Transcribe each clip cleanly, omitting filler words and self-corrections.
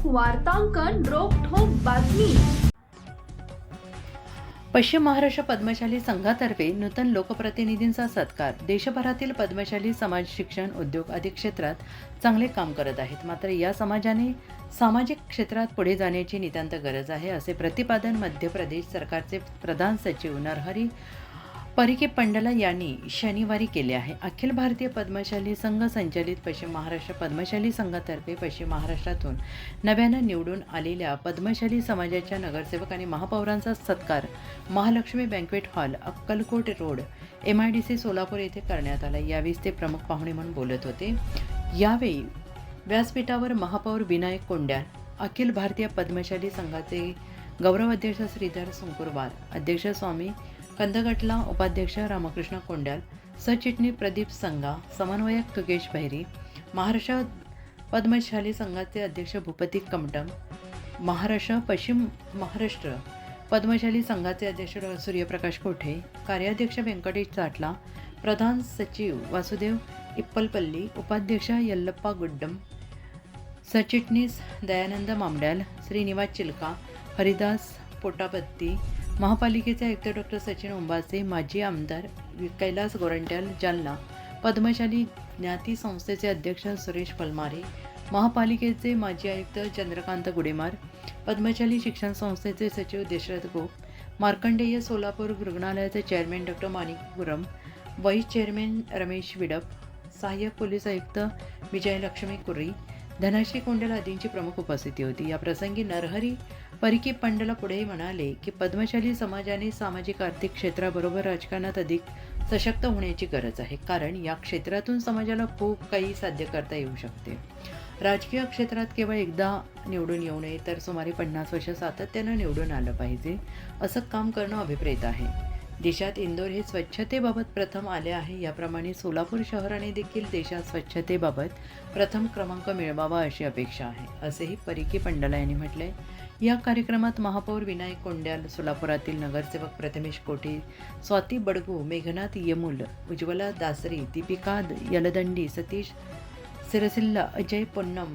ठोक वार्तांकन, रोखठोक बातमी। पश्चिम महाराष्ट्र पद्मशाली संघातर्फे नूतन लोकप्रतिनिधींचा सत्कार। देशभरातील पद्मशाली समाज शिक्षण, उद्योग आदी क्षेत्रात चांगले काम करत आहेत, मात्र या समाजाने सामाजिक क्षेत्रात पुढे जाण्याची नितांत गरज आहे, असे प्रतिपादन मध्य प्रदेश सरकारचे प्रधान सचिव नरहरी परिके पंडला यांनी शनिवारी केले आहे। अखिल भारतीय पद्मशाली संघ संचालित पश्चिम महाराष्ट्र पद्मशाली संघातर्फे पश्चिम महाराष्ट्रातून नव्यानं निवडून आलेल्या पद्मशाली समाजाच्या नगरसेवक आणि महापौरांचा सत्कार Mahalakshmi banquet hall, Akkalkot road, MIDC Solapur येथे करण्यात आला। यावेळी ते प्रमुख पाहुणे म्हणून बोलत होते। यावेळी व्यासपीठावर महापौर विनायक कोंड्याल, अखिल भारतीय पद्मशाली संघाचे गौरव अध्यक्ष श्रीधर सुंकुरवार, अध्यक्ष स्वामी कंदगटला, उपाध्यक्ष रामकृष्ण कोंड्याल, सरचिटणीस प्रदीप संगा, समन्वयक तुगेश बहिरी, महाराष्ट्र पद्मशाली संघाचे अध्यक्ष भूपती कमटम, पश्चिम महाराष्ट्र पद्मशाली संघाचे अध्यक्ष सूर्यप्रकाश कोठे, कार्याध्यक्ष व्यंकटेश चाटला, प्रधान सचिव वासुदेव इप्पलपल्ली, उपाध्यक्ष यल्लप्पा गुड्डम, सरचिटणीस दयानंद मामड्याल, श्रीनिवास चिलका, हरिदास पोटापत्ती, महापालिकेचे आयुक्त डॉक्टर सचिन उंबासे, माजी आमदार कैलास गोरंट्याल जालना, पद्मशाली ज्ञाती संस्थेचे अध्यक्ष सुरेश पलमारे, महापालिकेचे माजी आयुक्त चंद्रकांत गुडेमार, पद्मशाली शिक्षण संस्थेचे सचिव दशरथ गोप, मार्कंडेय सोलापूर रुग्णालयाचे चेअरमॅन डॉक्टर माणिक गुरम, व्हाईस चेअरमॅन रमेश विडप, सहाय्यक पोलीस आयुक्त विजयलक्ष्मी कुर्री, धनाश्री कोंडल आदींची प्रमुख उपस्थिती होती। या प्रसंगी नरहरी परिके पंडला पुढे म्हणाले की पद्मशाली समाजाने सामाजिक आर्थिक क्षेत्राबरोबर राजकारणात अधिक सशक्त होण्याची गरज आहे, कारण या क्षेत्रातून समाजाला खूप काही साध्य करता येऊ शकते। राजकीय क्षेत्रात केवळ एकदा निवडून येऊ नये, तर सुमारे 50 वर्ष सातत्यानं निवडून आलं पाहिजे, असं काम करणं अभिप्रेत आहे। देशात इंदोर हे स्वच्छतेबाबत प्रथम आले आहे, याप्रमाणे सोलापूर शहराने देखील देशात स्वच्छतेबाबत प्रथम क्रमांक मिळवावा अशी अपेक्षा आहे, असेही परिके पंडला यांनी म्हटले। या कार्यक्रमात महापौर विनायक कोंड्याल, सोलापुरातील नगरसेवक प्रथमेश कोठे, स्वाती बडगू, मेघनाथ यमुल, उज्ज्वला दासरी, दीपिका यलदंडी, सतीश सिरसिल्ला, अजय पोन्नम,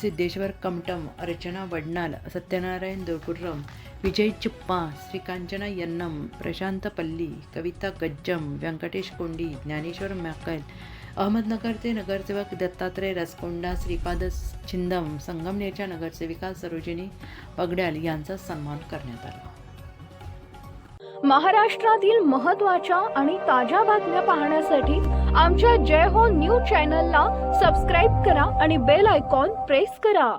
सिद्धेश्वर कमटम, अर्चना वडनाल, सत्यनारायण दुर्गुर्रम, विजय चिप्पा, श्रीकांचना यन्नम, प्रशांत पल्ली, कविता गज्जम, व्यंकटेश कोंडी, ज्ञानेश्वर मॅकल, अहमदनगरचे नगरसेवक दत्तात्रय रसकोंडा, श्रीपाद छिंदम, संगमनेरच्या नगरसेविका सरोजिनी पगड्याल यांचा सन्मान करण्यात आला। महाराष्ट्रातील महत्त्वाच्या आणि ताज्या बातम्या पाहण्यासाठी आमच्या जय हो न्यूज चॅनलला सबस्क्राईब करा आणि बेल आयकॉन प्रेस करा।